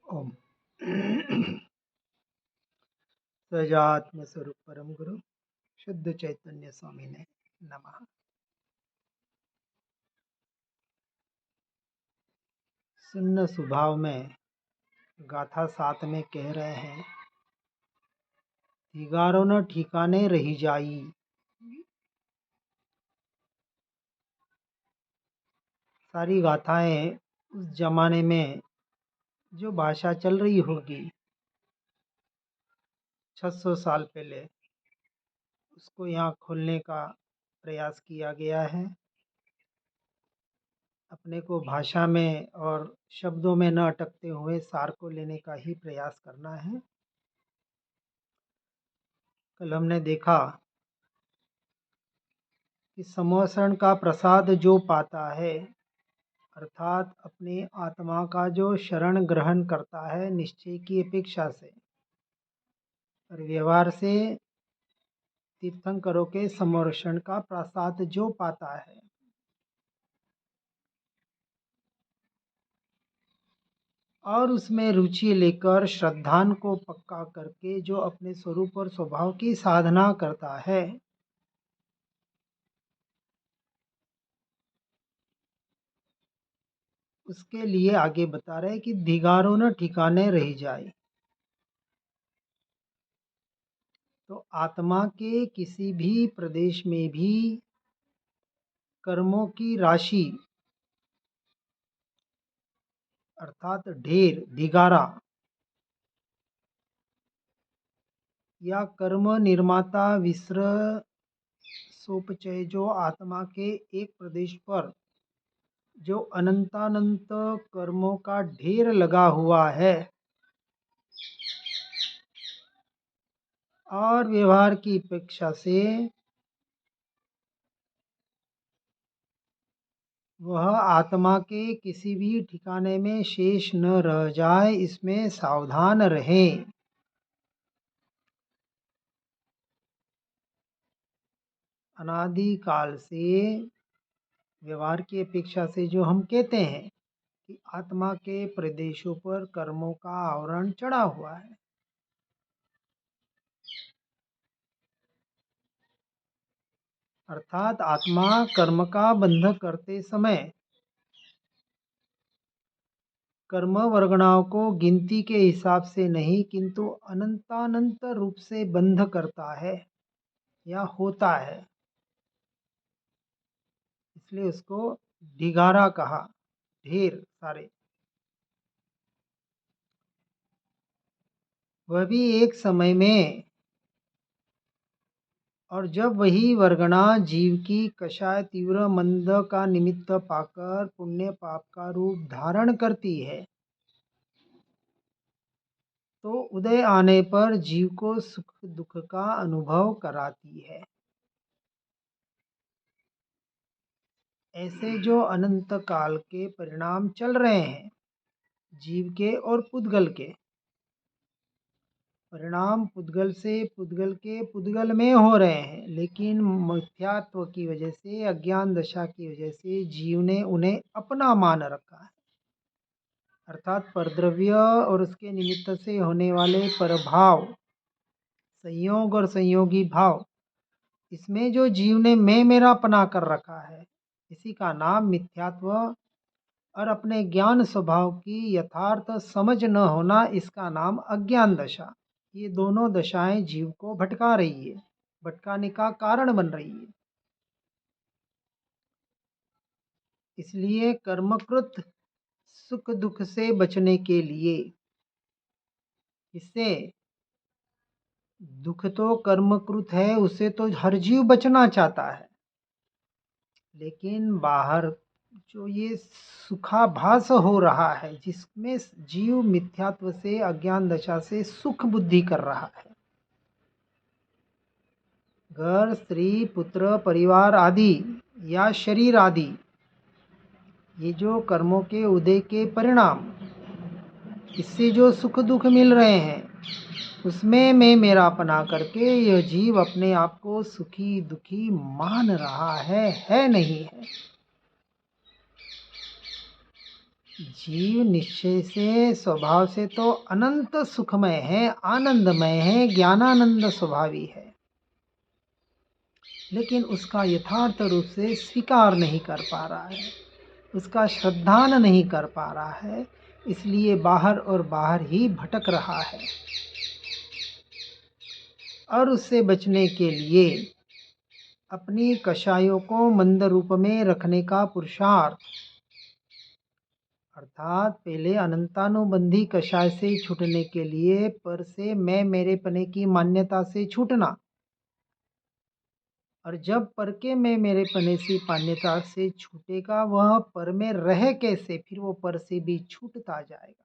ओम। सजात्म स्वरूप परम गुरु शुद्ध चैतन्य स्वामी ने नमः। सुन्न स्वभाव में गाथा 7 में कह रहे हैं, दिगारो न ठिकाने रही जाई। सारी गाथाएं उस जमाने में जो भाषा चल रही होगी 600 साल पहले, उसको यहाँ खोलने का प्रयास किया गया है। अपने को भाषा में और शब्दों में न अटकते हुए सार को लेने का ही प्रयास करना है। कल हमने देखा कि समोसरण का प्रसाद जो पाता है, अर्थात अपने आत्मा का जो शरण ग्रहण करता है निश्चय की अपेक्षा से और व्यवहार से, तीर्थंकरों के समोषण का प्रसाद जो पाता है, और उसमें रुचि लेकर श्रद्धान को पक्का करके जो अपने स्वरूप और स्वभाव की साधना करता है, उसके लिए आगे बता रहे कि दिगारो न ठिकाने रह जाए। तो आत्मा के किसी भी प्रदेश में भी कर्मों की राशि अर्थात ढेर, दिगारा या कर्म निर्माता विस्र सोपचय जो आत्मा के एक प्रदेश पर जो अनंतानंत कर्मों का ढेर लगा हुआ है और व्यवहार की अपेक्षा से वह आत्मा के किसी भी ठिकाने में शेष न रह जाए, इसमें सावधान रहें। अनादि काल से व्यवहार की अपेक्षा से जो हम कहते हैं कि आत्मा के प्रदेशों पर कर्मों का आवरण चढ़ा हुआ है, अर्थात आत्मा कर्म का बंध करते समय कर्म वर्गणाओं को गिनती के हिसाब से नहीं किंतु अनंतानंत रूप से बंध करता है या होता है, इसलिए उसको ढिगारा कहा, ढेर सारे। वह भी एक समय में, और जब वही वर्गणा जीव की कषाय तीव्र मंद का निमित्त पाकर पुण्य पाप का रूप धारण करती है, तो उदय आने पर जीव को सुख दुख का अनुभव कराती है। ऐसे जो अनंत काल के परिणाम चल रहे हैं जीव के और पुद्गल के, परिणाम पुद्गल से पुद्गल के पुद्गल में हो रहे हैं, लेकिन मिथ्यात्व की वजह से, अज्ञान दशा की वजह से जीव ने उन्हें अपना मान रखा है, अर्थात परद्रव्य और उसके निमित्त से होने वाले परभाव, संयोग और संयोगी भाव, इसमें जो जीव ने मैं मेरा अपना कर रखा है, इसी का नाम मिथ्यात्व और अपने ज्ञान स्वभाव की यथार्थ समझ न होना, इसका नाम अज्ञान दशा। ये दोनों दशाएं जीव को भटका रही है, भटकाने का कारण बन रही है। इसलिए कर्मकृत सुख दुख से बचने के लिए, इससे दुख तो कर्मकृत है, उससे तो हर जीव बचना चाहता है, लेकिन बाहर जो ये सुखाभास हो रहा है जिसमें जीव मिथ्यात्व से, अज्ञान दशा से सुख बुद्धि कर रहा है, घर स्त्री पुत्र परिवार आदि या शरीर आदि, ये जो कर्मों के उदय के परिणाम, इससे जो सुख दुख मिल रहे हैं, उसमें मैं मेरा अपना करके यह जीव अपने आप को सुखी दुखी मान रहा है नहीं है। जीव निश्चय से स्वभाव से तो अनंत सुखमय है, आनंदमय है, ज्ञानानंद स्वभावी है, लेकिन उसका यथार्थ रूप से स्वीकार नहीं कर पा रहा है, उसका श्रद्धान नहीं कर पा रहा है, इसलिए बाहर और बाहर ही भटक रहा है। और उससे बचने के लिए अपनी कषायों को मंद रूप में रखने का पुरुषार्थ, अर्थात पहले अनंतानुबंधी कषाय से छूटने के लिए पर से मैं मेरे पने की मान्यता से छूटना, और जब पर के मैं मेरे पने से मान्यता से छूटेगा, वह पर में रह कैसे, फिर वो पर से भी छूटता जाएगा।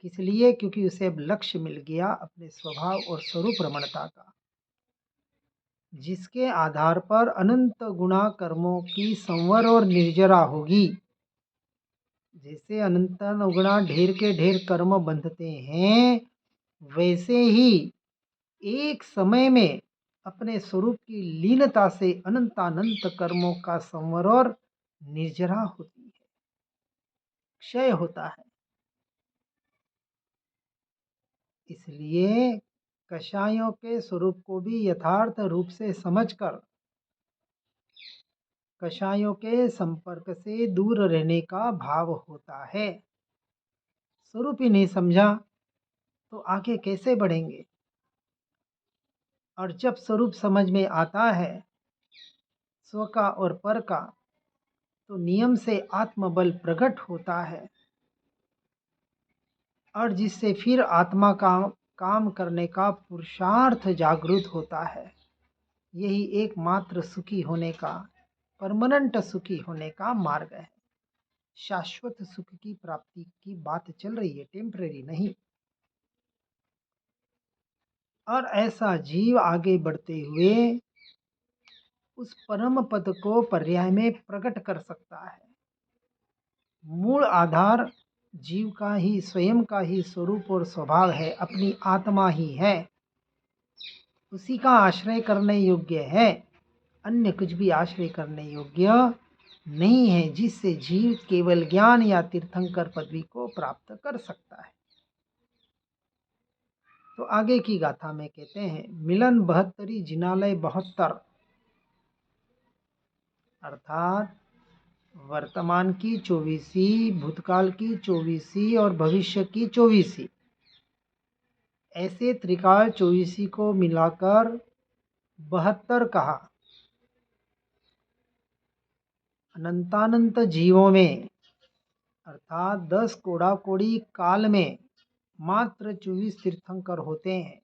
किस लिए? क्योंकि उसे अब लक्ष्य मिल गया अपने स्वभाव और स्वरूप रमणता का, जिसके आधार पर अनंत गुणा कर्मों की संवर और निर्जरा होगी। जैसे अनंत गुणा ढेर के ढेर कर्म बंधते हैं, वैसे ही एक समय में अपने स्वरूप की लीनता से अनंतानंत कर्मों का संवर और निर्जरा होती है, क्षय होता है। इसलिए कषायों के स्वरूप को भी यथार्थ रूप से समझकर कषायों के संपर्क से दूर रहने का भाव होता है। स्वरूप ही नहीं समझा तो आगे कैसे बढ़ेंगे? और जब स्वरूप समझ में आता है, स्व का और पर का, तो नियम से आत्मबल प्रकट होता है, और जिससे फिर आत्मा का काम करने का पुरुषार्थ जागृत होता है। यही एकमात्र सुखी होने का, परमानेंट सुखी होने का मार्ग है। शाश्वत सुख की प्राप्ति की बात चल रही है, टेम्परेरी नहीं। और ऐसा जीव आगे बढ़ते हुए उस परम पद को पर्याय में प्रकट कर सकता है। मूल आधार जीव का ही, स्वयं का ही स्वरूप और स्वभाव है, अपनी आत्मा ही है, उसी का आश्रय करने योग्य है। अन्य कुछ भी आश्रय करने योग्य नहीं है, जिससे जीव केवल ज्ञान या तीर्थंकर पदवी को प्राप्त कर सकता है। तो आगे की गाथा में कहते हैं, मिलन 72 जिनालय 72, अर्थात वर्तमान की 24वीं, भूतकाल की 24वीं और भविष्य की 24वीं, ऐसे त्रिकाल 24वीं को मिलाकर 72 कहा। अनंतानंत जीवों में, अर्थात 10 कोड़ा कोड़ी काल में मात्र 24 तीर्थंकर होते हैं।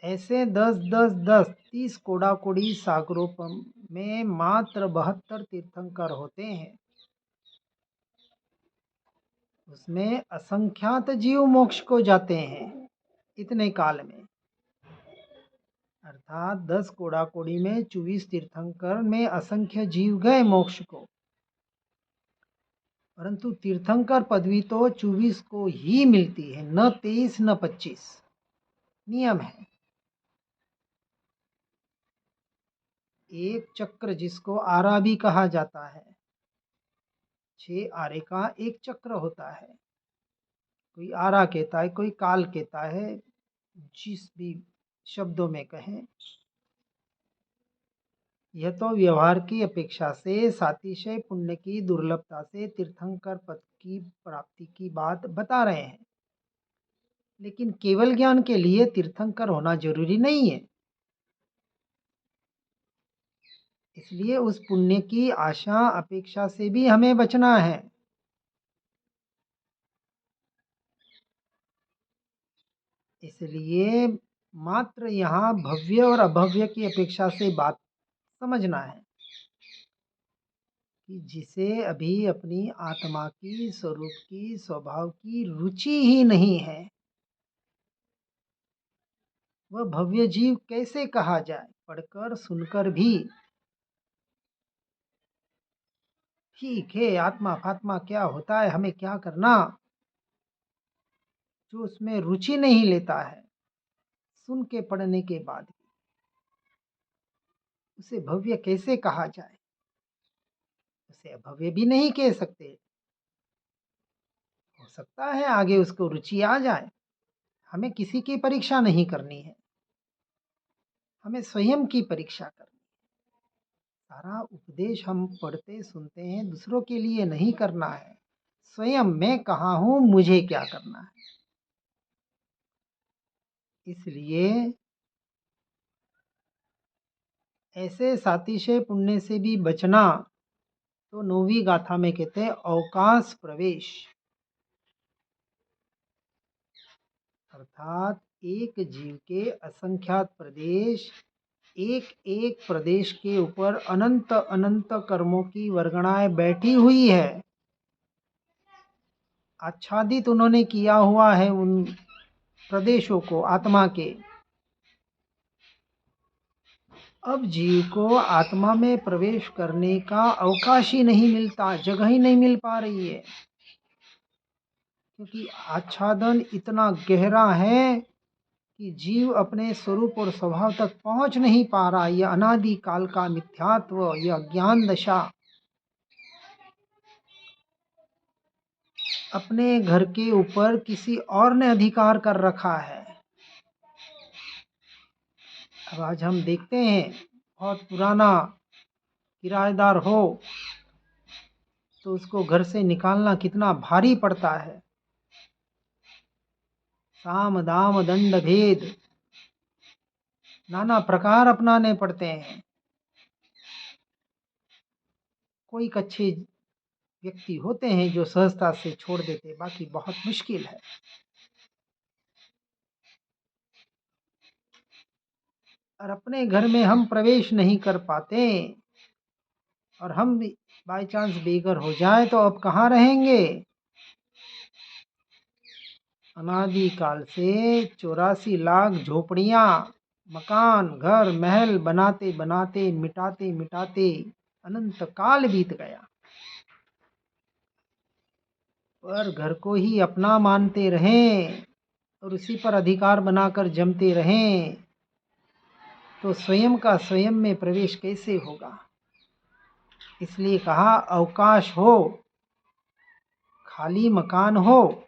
ऐसे 10 10 10 30 कोड़ा कोड़ी सागरों में मात्र 72 तीर्थंकर होते हैं। उसमें असंख्यात जीव मोक्ष को जाते हैं इतने काल में, अर्थात 10 कोड़ा कोड़ी में 24 तीर्थंकर में असंख्य जीव गए मोक्ष को, परंतु तीर्थंकर पदवी तो 24 को ही मिलती है, न 23 न 25। नियम है। एक चक्र, जिसको आरा भी कहा जाता है, 6 आरे का एक चक्र होता है। कोई आरा कहता है, कोई काल कहता है, जिस भी शब्दों में कहें। यह तो व्यवहार की अपेक्षा से सातिशय पुण्य की दुर्लभता से तीर्थंकर पद की प्राप्ति की बात बता रहे हैं, लेकिन केवल ज्ञान के लिए तीर्थंकर होना जरूरी नहीं है। इसलिए उस पुण्य की आशा अपेक्षा से भी हमें बचना है। इसलिए मात्र यहाँ भव्य और अभव्य की अपेक्षा से बात समझना है, कि जिसे अभी अपनी आत्मा की, स्वरूप की, स्वभाव की रुचि ही नहीं है, वह भव्य जीव कैसे कहा जाए? पढ़कर सुनकर भी ठीक है, आत्मा फात्मा क्या होता है, हमें क्या करना, जो उसमें रुचि नहीं लेता है, सुन के पढ़ने के बाद उसे भव्य कैसे कहा जाए? उसे अभव्य भी नहीं कह सकते। हो सकता है आगे उसको रुचि आ जाए। हमें किसी की परीक्षा नहीं करनी है, हमें स्वयं की परीक्षा करनी है। सारा उपदेश हम पढ़ते सुनते हैं, दूसरों के लिए नहीं करना है। स्वयं मैं कहाँ हूँ, मुझे क्या करना है। इसलिए ऐसे सातिशय पुण्य से भी बचना, तो 9वीं गाथा में कहते हैं अवकाश प्रवेश, अर्थात एक जीव के असंख्यात प्रदेश, एक एक प्रदेश के ऊपर अनंत अनंत कर्मों की वर्गणाएं बैठी हुई है। आच्छादित उन्होंने किया हुआ है उन प्रदेशों को आत्मा के। अब जीव को आत्मा में प्रवेश करने का अवकाश ही नहीं मिलता, जगह ही नहीं मिल पा रही है, क्योंकि आच्छादन इतना गहरा है कि जीव अपने स्वरूप और स्वभाव तक पहुंच नहीं पा रहा। यह अनादि काल का मिथ्यात्व, यह अज्ञान दशा अपने घर के ऊपर किसी और ने अधिकार कर रखा है। अब आज हम देखते हैं, बहुत पुराना किराएदार हो तो उसको घर से निकालना कितना भारी पड़ता है। साम दाम दंड भेद नाना प्रकार अपनाने पड़ते हैं। कोई अच्छे व्यक्ति होते हैं जो सहजता से छोड़ देते, बाकी बहुत मुश्किल है। और अपने घर में हम प्रवेश नहीं कर पाते, और हम भी बाई चांस बेघर हो जाए तो अब कहाँ रहेंगे। अनादि काल से 84 लाख झोपड़ियाँ, मकान, घर, महल बनाते बनाते, मिटाते मिटाते अनंत काल बीत गया, पर घर को ही अपना मानते रहें और उसी पर अधिकार बनाकर जमते रहें, तो स्वयं का स्वयं में प्रवेश कैसे होगा। इसलिए कहा अवकाश हो, खाली मकान हो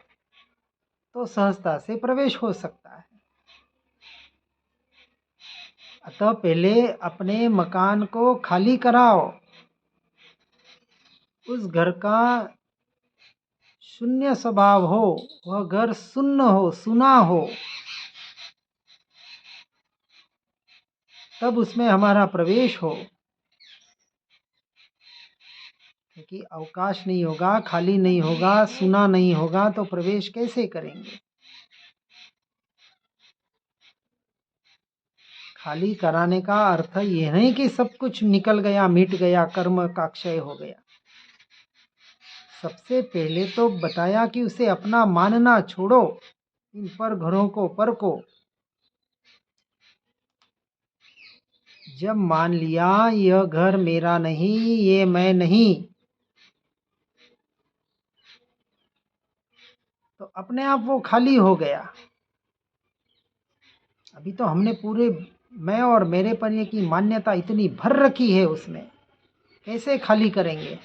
तो सहजता से प्रवेश हो सकता है। अतः पहले अपने मकान को खाली कराओ, उस घर का शून्य स्वभाव हो, वह घर सुन्न हो, सुना हो, तब उसमें हमारा प्रवेश हो। क्योंकि अवकाश नहीं होगा, खाली नहीं होगा, सुना नहीं होगा तो प्रवेश कैसे करेंगे। खाली कराने का अर्थ यह नहीं कि सब कुछ निकल गया, मिट गया, कर्म का क्षय हो गया। सबसे पहले तो बताया कि उसे अपना मानना छोड़ो, इन पर घरों को, पर को। जब मान लिया यह घर मेरा नहीं, ये मैं नहीं, तो अपने आप वो खाली हो गया। अभी तो हमने पूरे मैं और मेरे पर की मान्यता इतनी भर रखी है उसमें, कैसे खाली करेंगे।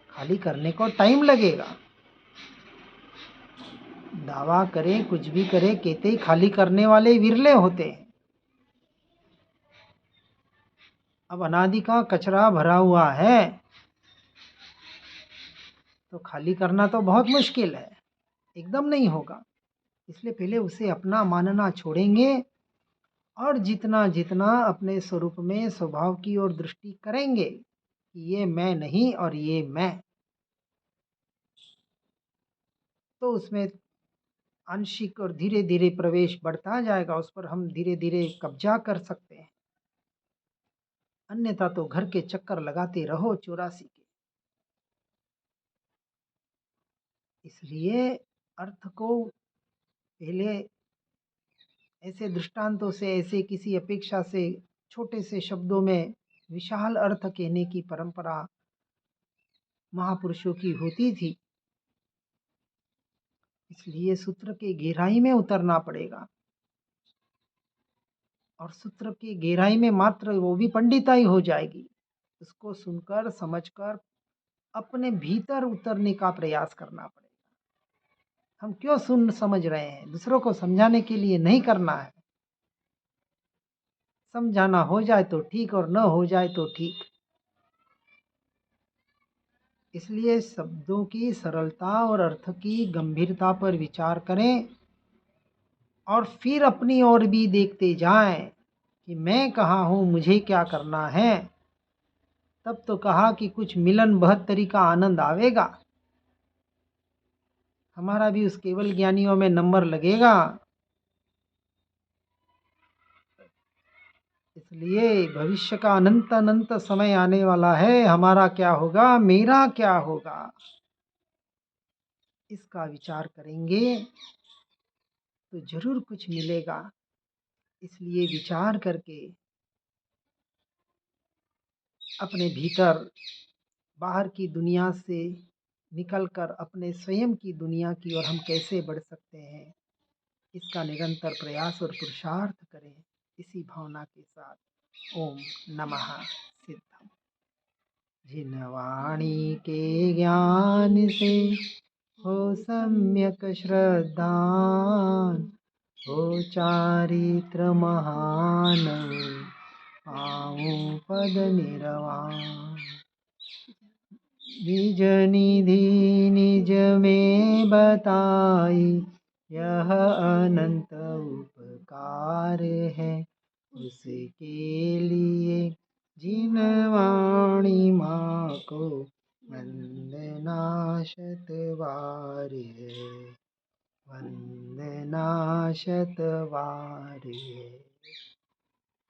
खाली करने को टाइम लगेगा। दावा करें, कुछ भी करें, कहते ही खाली करने वाले विरले होते हैं। अब अनादि का कचरा भरा हुआ है तो खाली करना तो बहुत मुश्किल है, एकदम नहीं होगा। इसलिए पहले उसे अपना मानना छोड़ेंगे, और जितना जितना अपने स्वरूप में स्वभाव की ओर दृष्टि करेंगे कि ये मैं नहीं और ये मैं, तो उसमें आंशिक और धीरे धीरे प्रवेश बढ़ता जाएगा। उस पर हम धीरे धीरे कब्जा कर सकते हैं। अन्यथा तो घर के चक्कर लगाते रहो 84 के। इसलिए अर्थ को पहले ऐसे दृष्टांतों से, ऐसे किसी अपेक्षा से छोटे से शब्दों में विशाल अर्थ कहने की परंपरा महापुरुषों की होती थी। इसलिए सूत्र के गहराई में उतरना पड़ेगा। और सूत्र की गहराई में मात्र वो भी पंडिताई हो जाएगी। उसको सुनकर, समझकर अपने भीतर उतरने का प्रयास करना पड़ेगा। हम क्यों सुन समझ रहे हैं? दूसरों को समझाने के लिए नहीं करना है। समझाना हो जाए तो ठीक और न हो जाए तो ठीक। इसलिए शब्दों की सरलता और अर्थ की गंभीरता पर विचार करें और फिर अपनी ओर भी देखते जाएं कि मैं कहाँ हूँ, मुझे क्या करना है। तब तो कहा कि कुछ मिलन बहत्तरी का आनंद आवेगा। हमारा भी उस केवल ज्ञानियों में नंबर लगेगा। इसलिए भविष्य का अनंत अनंत समय आने वाला है। हमारा क्या होगा, मेरा क्या होगा, इसका विचार करेंगे तो जरूर कुछ मिलेगा। इसलिए विचार करके अपने भीतर, बाहर की दुनिया से निकलकर अपने स्वयं की दुनिया की ओर हम कैसे बढ़ सकते हैं, इसका निरंतर प्रयास और पुरुषार्थ करें। इसी भावना के साथ ओम नमः सिद्धम। जिन वाणी के ज्ञान से हो सम्यक श्रद्धान, हो चारित्र महान, पाऊं पद निर्वाण। निज निधि निज में बताई, यह अनंत उपकार है। उसके लिए जिन वाणी माँ को वंदना शतबार है, वंदना शतबार है।